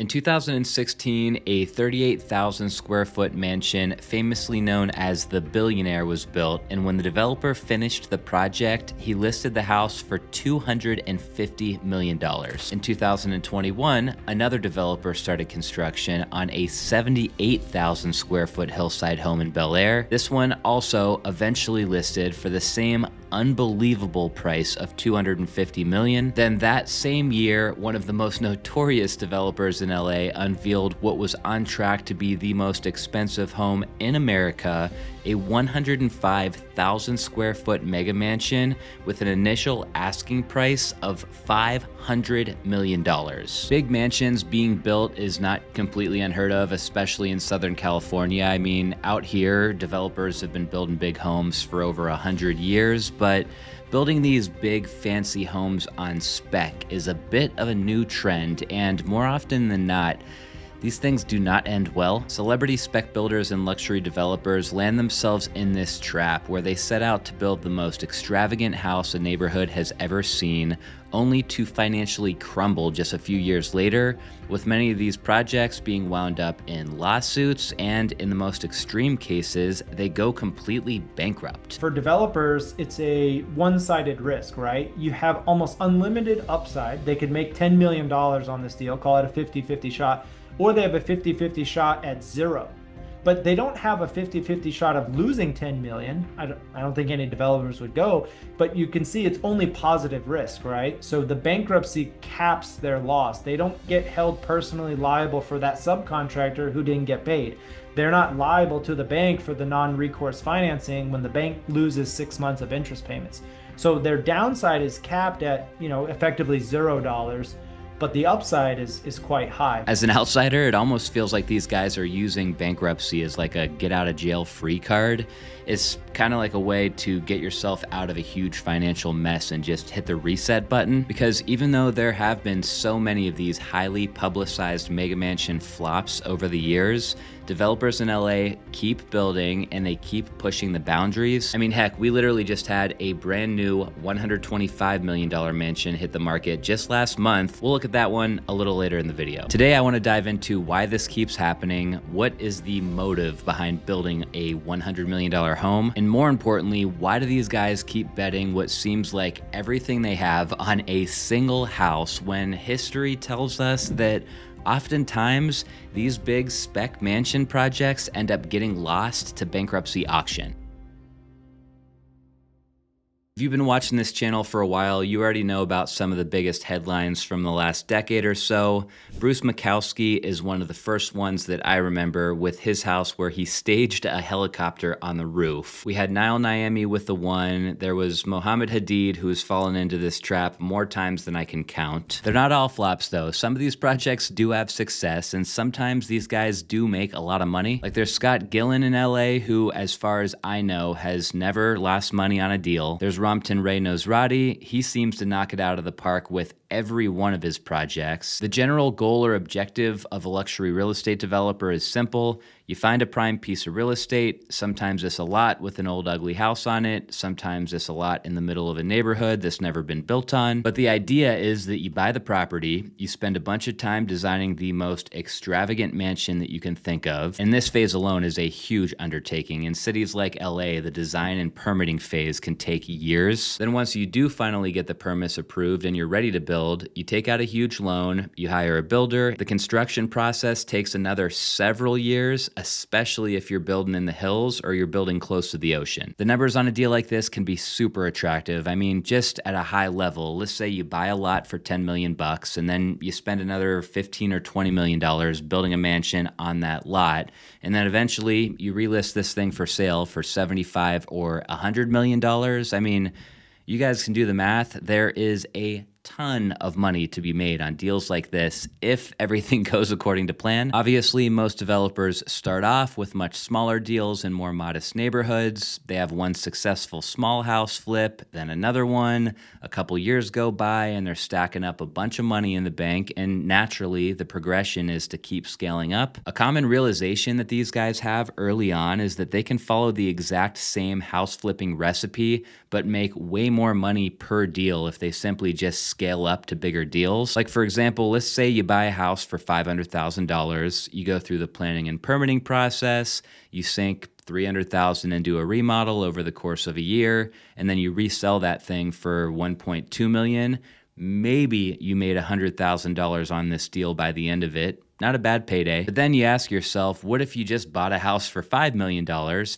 In 2016, a 38,000 square foot mansion, famously known as the Billionaire, was built, and when the developer finished the project, he listed the house for $250 million. In 2021, another developer started construction on a 78,000 square foot hillside home in Bel Air. This one also eventually listed for the same unbelievable price of $250 million. Then that same year, one of the most notorious developers in LA unveiled what was on track to be the most expensive home in America, a 105,000 square foot mega mansion with an initial asking price of $500 million. Big mansions being built is not completely unheard of, especially in Southern California. I mean, out here, developers have been building big homes for over 100 years, but building these big fancy homes on spec is a bit of a new trend, and more often than not, these things do not end well. Celebrity spec builders and luxury developers land themselves in this trap where they set out to build the most extravagant house a neighborhood has ever seen, only to financially crumble just a few years later, with many of these projects being wound up in lawsuits, and in the most extreme cases, they go completely bankrupt. For developers, it's a one-sided risk, right? You have almost unlimited upside. They could make $10 million on this deal, call it a 50-50 shot, or they have a 50-50 shot at zero. But they don't have a 50-50 shot of losing 10 million. I don't think any developers would go, but you can see it's only positive risk, right? So the bankruptcy caps their loss. They don't get held personally liable for that subcontractor who didn't get paid. They're not liable to the bank for the non-recourse financing when the bank loses 6 months of interest payments. So their downside is capped at, effectively $0. But the upside is quite high. As an outsider, it almost feels like these guys are using bankruptcy as like a get out of jail free card. It's kind of like a way to get yourself out of a huge financial mess and just hit the reset button. Because even though there have been so many of these highly publicized mega mansion flops over the years, developers in LA keep building and they keep pushing the boundaries. I mean, heck, we literally just had a brand new $125 million mansion hit the market just last month. We'll look at that one a little later in the video. Today, I want to dive into why this keeps happening, what is the motive behind building a $100 million home, and more importantly, why do these guys keep betting what seems like everything they have on a single house when history tells us that oftentimes these big spec mansion projects end up getting lost to bankruptcy auction. If you've been watching this channel for a while, you already know about some of the biggest headlines from the last decade or so. Bruce Makowski is one of the first ones that I remember with his house where he staged a helicopter on the roof. We had Nile Niami with the one. There was Mohamed Hadid, who has fallen into this trap more times than I can count. They're not all flops though. Some of these projects do have success, and sometimes these guys do make a lot of money. Like there's Scott Gillen in LA, who, as far as I know, has never lost money on a deal. There's Rohde. He seems to knock it out of the park with every one of his projects. The general goal or objective of a luxury real estate developer is simple. You find a prime piece of real estate, sometimes it's a lot with an old ugly house on it, sometimes it's a lot in the middle of a neighborhood that's never been built on. But the idea is that you buy the property, you spend a bunch of time designing the most extravagant mansion that you can think of, and this phase alone is a huge undertaking. In cities like LA, the design and permitting phase can take years. Then once you do finally get the permits approved and you're ready to build, you take out a huge loan, you hire a builder. The construction process takes another several years, especially if you're building in the hills or you're building close to the ocean. The numbers on a deal like this can be super attractive. I mean, just at a high level, let's say you buy a lot for 10 million bucks and then you spend another 15 or 20 million dollars building a mansion on that lot, and then eventually you relist this thing for sale for 75 or 100 million dollars. I mean, you guys can do the math. There is a ton of money to be made on deals like this if everything goes according to plan. Obviously, most developers start off with much smaller deals in more modest neighborhoods. They have one successful small house flip, then another one. A couple years go by and they're stacking up a bunch of money in the bank, and naturally the progression is to keep scaling up. A common realization that these guys have early on is that they can follow the exact same house flipping recipe but make way more money per deal if they simply just scale up to bigger deals. Like for example, let's say you buy a house for $500,000, you go through the planning and permitting process, you sink $300,000 into a remodel over the course of a year, and then you resell that thing for $1.2 million. Maybe you made $100,000 on this deal by the end of it. Not a bad payday. But then you ask yourself, what if you just bought a house for $5 million?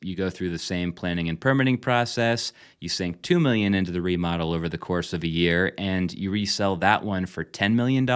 You go through the same planning and permitting process, you sink $2 million into the remodel over the course of a year, and you resell that one for $10 million.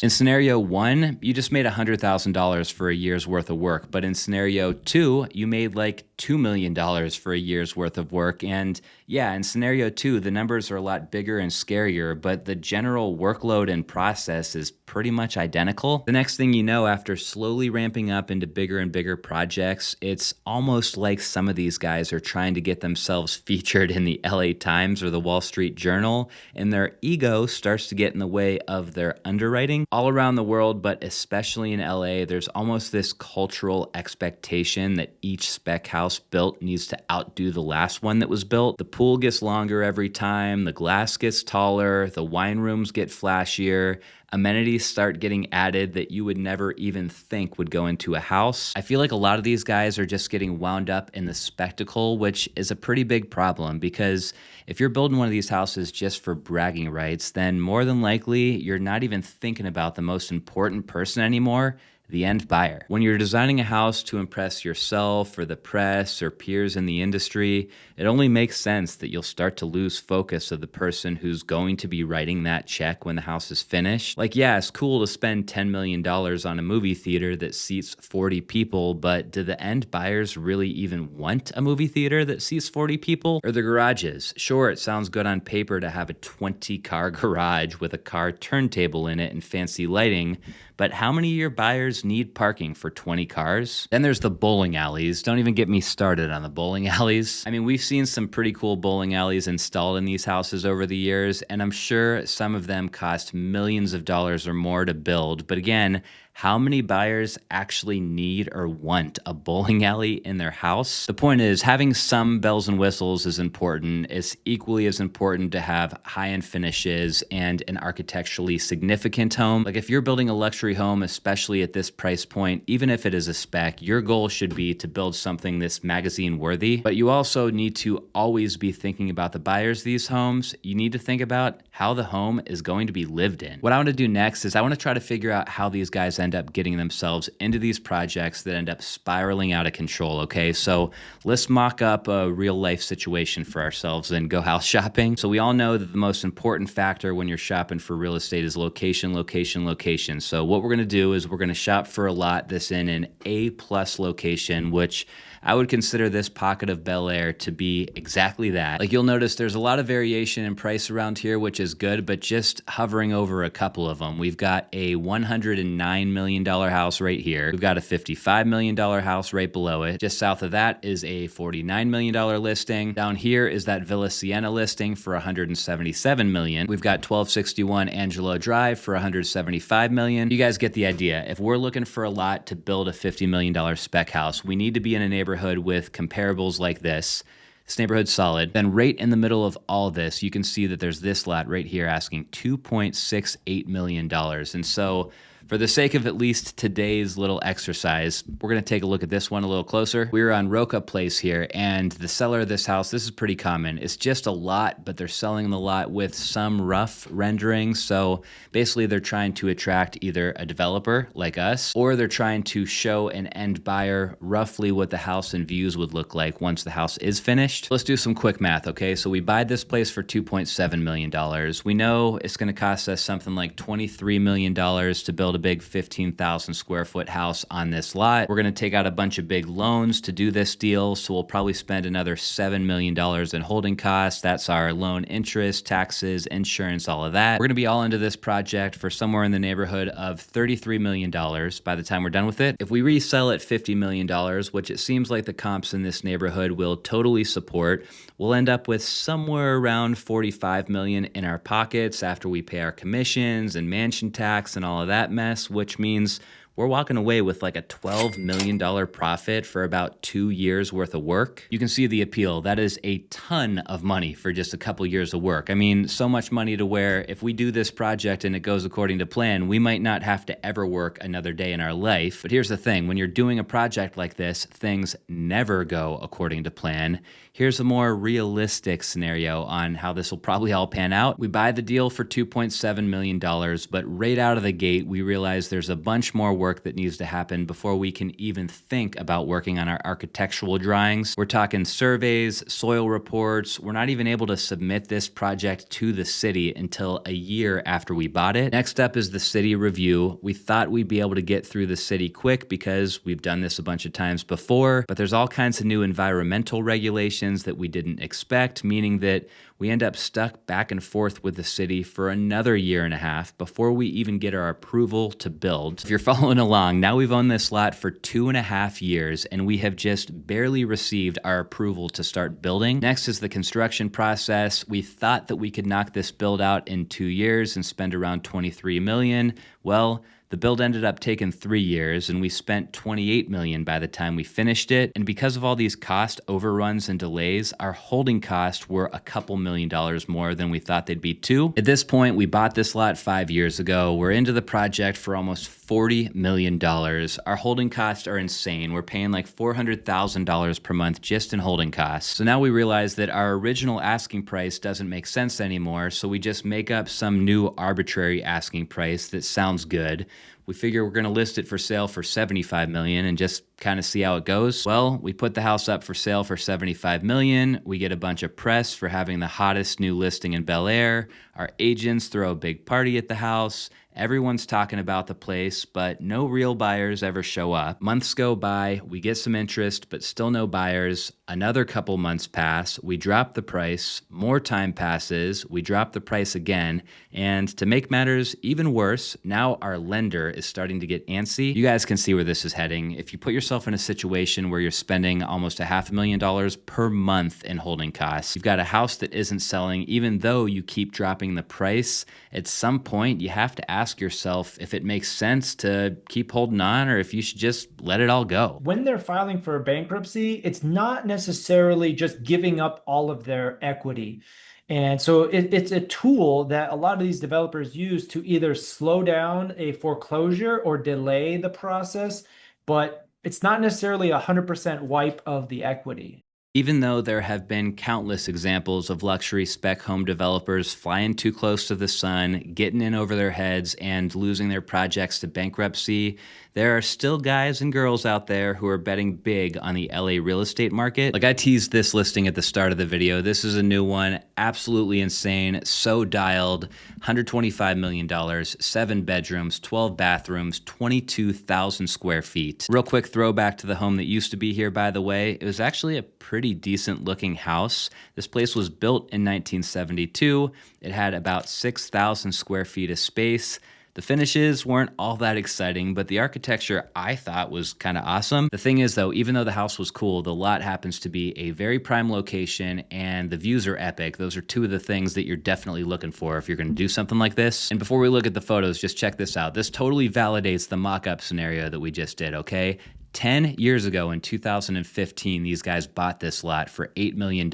In scenario one, you just made $100,000 for a year's worth of work. But in scenario two, you made like $2 million for a year's worth of work. And yeah, in scenario two, the numbers are a lot bigger and scarier, but the general workload and process is pretty much identical. The next thing you know, after slowly ramping up into bigger and bigger projects, it's almost like some of these guys are trying to get themselves featured in the LA Times or the Wall Street Journal, and their ego starts to get in the way of their underwriting. All around the world, but especially in LA, there's almost this cultural expectation that each spec house built needs to outdo the last one that was built. The pool gets longer every time, the glass gets taller, the wine rooms get flashier, amenities start getting added that you would never even think would go into a house. I feel like a lot of these guys are just getting wound up in the spectacle, which is a pretty big problem, because if you're building one of these houses just for bragging rights, then more than likely you're not even thinking about the most important person anymore, the end buyer. When you're designing a house to impress yourself or the press or peers in the industry, it only makes sense that you'll start to lose focus of the person who's going to be writing that check when the house is finished. Like, yeah, it's cool to spend $10 million on a movie theater that seats 40 people, but do the end buyers really even want a movie theater that seats 40 people? Or the garages? Sure, it sounds good on paper to have a 20-car garage with a car turntable in it and fancy lighting, but how many of your buyers need parking for 20 cars? Then there's the bowling alleys. Don't even get me started on the bowling alleys. I mean, we've seen some pretty cool bowling alleys installed in these houses over the years, and I'm sure some of them cost millions of dollars or more to build. But again, how many buyers actually need or want a bowling alley in their house? The point is, having some bells and whistles is important. It's equally as important to have high-end finishes and an architecturally significant home. Like if you're building a luxury home, especially at this price point, even if it is a spec, your goal should be to build something that's magazine worthy. But you also need to always be thinking about the buyers of these homes. You need to think about how the home is going to be lived in. What I want to do next is I want to try to figure out how these guys end up getting themselves into these projects that end up spiraling out of control, okay? So let's mock up a real life situation for ourselves and go house shopping. So we all know that the most important factor when you're shopping for real estate is location, location, location. So what we're gonna do is we're gonna shop for a lot that's in an A+ location, which I would consider this pocket of Bel Air to be exactly that. Like you'll notice there's a lot of variation in price around here, which is good, but just hovering over a couple of them. We've got a $109 million house right here. We've got a $55 million house right below it. Just south of that is a $49 million listing. Down here is that Villa Sienna listing for $177 million. We've got 1261 Angelo Drive for $175 million. You guys get the idea. If we're looking for a lot to build a $50 million spec house, we need to be in a neighborhood with comparables like this. This neighborhood's solid. Then right in the middle of all this, you can see that there's this lot right here asking $2.68 million. And so for the sake of at least today's little exercise, we're going to take a look at this one a little closer. We're on Roca Place here, and the seller of this house, this is pretty common. It's just a lot, but they're selling the lot with some rough renderings. So basically they're trying to attract either a developer like us, or they're trying to show an end buyer roughly what the house and views would look like once the house is finished. Let's do some quick math, okay? So we buy this place for $2.7 million. We know it's going to cost us something like $23 million to build a big 15,000 square foot house on this lot. We're going to take out a bunch of big loans to do this deal, so we'll probably spend another $7 million in holding costs. That's our loan interest, taxes, insurance, all of that. We're going to be all into this project for somewhere in the neighborhood of $33 million by the time we're done with it. If we resell at $50 million, which it seems like the comps in this neighborhood will totally support, we'll end up with somewhere around $45 million in our pockets after we pay our commissions and mansion tax and all of that mess, which means we're walking away with like a $12 million profit for about 2 years worth of work. You can see the appeal. That is a ton of money for just a couple years of work. I mean, so much money to where if we do this project and it goes according to plan, we might not have to ever work another day in our life. But here's the thing, when you're doing a project like this, things never go according to plan. Here's a more realistic scenario on how this will probably all pan out. We buy the deal for $2.7 million, but right out of the gate, we realize there's a bunch more work that needs to happen before we can even think about working on our architectural drawings. We're talking surveys, soil reports. We're not even able to submit this project to the city until a year after we bought it. Next up is the city review. We thought we'd be able to get through the city quick because we've done this a bunch of times before, but there's all kinds of new environmental regulations that we didn't expect, meaning that we end up stuck back and forth with the city for another year and a half before we even get our approval to build. If you're following along, now we've owned this lot for 2.5 years and we have just barely received our approval to start building. Next is the construction process. We thought that we could knock this build out in 2 years and spend around $23 million. Well, the build ended up taking 3 years and we spent $28 million by the time we finished it. And because of all these cost overruns and delays, our holding costs were a couple $1,000,000 more than we thought they'd be too. At this point, we bought this lot 5 years ago. We're into the project for almost $40 million. Our holding costs are insane. We're paying like $400,000 per month just in holding costs. So now we realize that our original asking price doesn't make sense anymore. So we just make up some new arbitrary asking price that sounds good. We figure we're going to list it for sale for $75 million and just kind of see how it goes. Well, we put the house up for sale for $75 million. We get a bunch of press for having the hottest new listing in Bel Air. Our agents throw a big party at the house. Everyone's talking about the place, but no real buyers ever show up. Months go by, we get some interest, but still no buyers. Another couple months pass, we drop the price, more time passes, we drop the price again, and to make matters even worse, now our lender is starting to get antsy. You guys can see where this is heading. If you put yourself in a situation where you're spending almost $500,000 per month in holding costs, you've got a house that isn't selling, even though you keep dropping the price, at some point you have to ask yourself if it makes sense to keep holding on or if you should just let it all go. When they're filing for bankruptcy, it's not necessarily just giving up all of their equity. And so it's a tool that a lot of these developers use to either slow down a foreclosure or delay the process, but it's not necessarily 100% wipe of the equity. Even though there have been countless examples of luxury spec home developers flying too close to the sun, getting in over their heads, and losing their projects to bankruptcy, there are still guys and girls out there who are betting big on the LA real estate market. Like I teased this listing at the start of the video. This is a new one, absolutely insane, so dialed, $125 million, 7 bedrooms, 12 bathrooms, 22,000 square feet. Real quick throwback to the home that used to be here, by the way. It was actually a pretty decent looking house. This place was built in 1972. It had about 6,000 square feet of space. The finishes weren't all that exciting, but the architecture I thought was kind of awesome. The thing is though, even though the house was cool, the lot happens to be a very prime location and the views are epic. Those are two of the things that you're definitely looking for if you're gonna do something like this. And before we look at the photos, just check this out. This totally validates the mock-up scenario that we just did, okay? 10 years ago in 2015, these guys bought this lot for $8 million.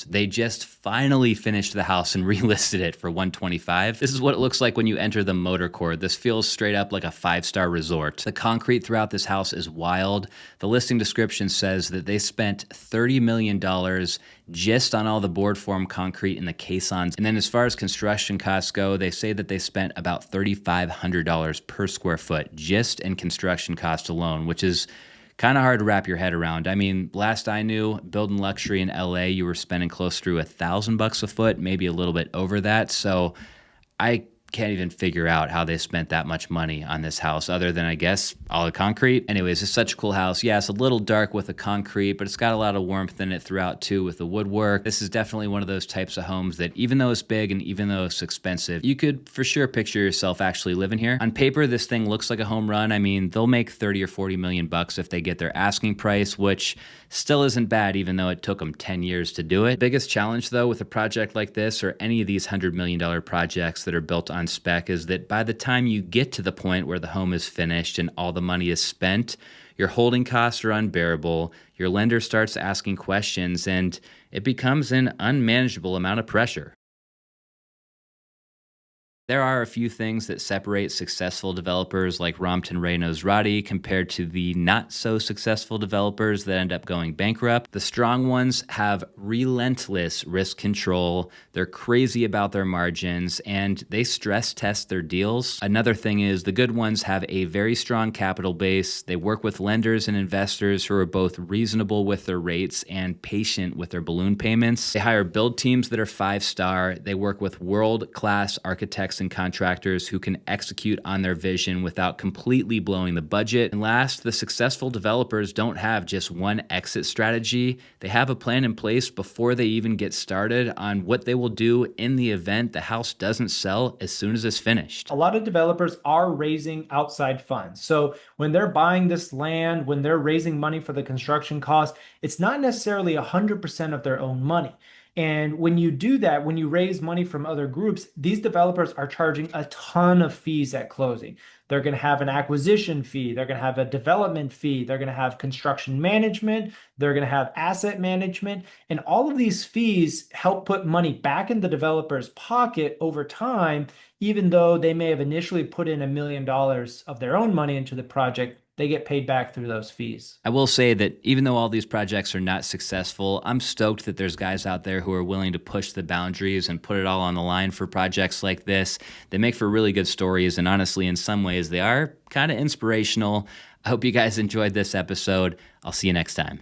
They just finally finished the house and relisted it for $125. This is what it looks like when you enter the motor court. This feels straight up like a 5-star resort. The concrete throughout this house is wild. The listing description says that they spent $30 million just on all the board form concrete and the caissons. And then as far as construction costs go, they say that they spent about $3,500 per square foot just in construction cost alone, which is kind of hard to wrap your head around. I mean, last I knew, building luxury in LA, you were spending close through $1,000 a foot, maybe a little bit over that. So I can't even figure out how they spent that much money on this house other than, I guess, all the concrete. Anyways, it's such a cool house. Yeah, it's a little dark with the concrete, but it's got a lot of warmth in it throughout too with the woodwork. This is definitely one of those types of homes that even though it's big and even though it's expensive, you could for sure picture yourself actually living here. On paper, this thing looks like a home run. I mean, they'll make 30 or 40 million bucks if they get their asking price, which still isn't bad even though it took them 10 years to do it. Biggest challenge though with a project like this or any of these $100 million projects that are built on spec is that by the time you get to the point where the home is finished and all the money is spent, your holding costs are unbearable, your lender starts asking questions, and it becomes an unmanageable amount of pressure. There are a few things that separate successful developers like Rompton Reynos Roddy compared to the not so successful developers that end up going bankrupt. The strong ones have relentless risk control, they're crazy about their margins, and they stress test their deals. Another thing is the good ones have a very strong capital base. They work with lenders and investors who are both reasonable with their rates and patient with their balloon payments. They hire build teams that are 5-star. They work with world-class architects and contractors who can execute on their vision without completely blowing the budget. And last, the successful developers don't have just one exit strategy. They have a plan in place before they even get started on what they will do in the event the house doesn't sell as soon as it's finished. A lot of developers are raising outside funds. So when they're buying this land, when they're raising money for the construction cost, it's not necessarily 100% of their own money. And when you do that, when you raise money from other groups, these developers are charging a ton of fees at closing. They're going to have an acquisition fee. They're going to have a development fee. They're going to have construction management. They're going to have asset management. And all of these fees help put money back in the developer's pocket over time, even though they may have initially put in $1 million of their own money into the project. They get paid back through those fees. I will say that even though all these projects are not successful, I'm stoked that there's guys out there who are willing to push the boundaries and put it all on the line for projects like this. They make for really good stories, and honestly, in some ways, they are kind of inspirational. I hope you guys enjoyed this episode. I'll see you next time.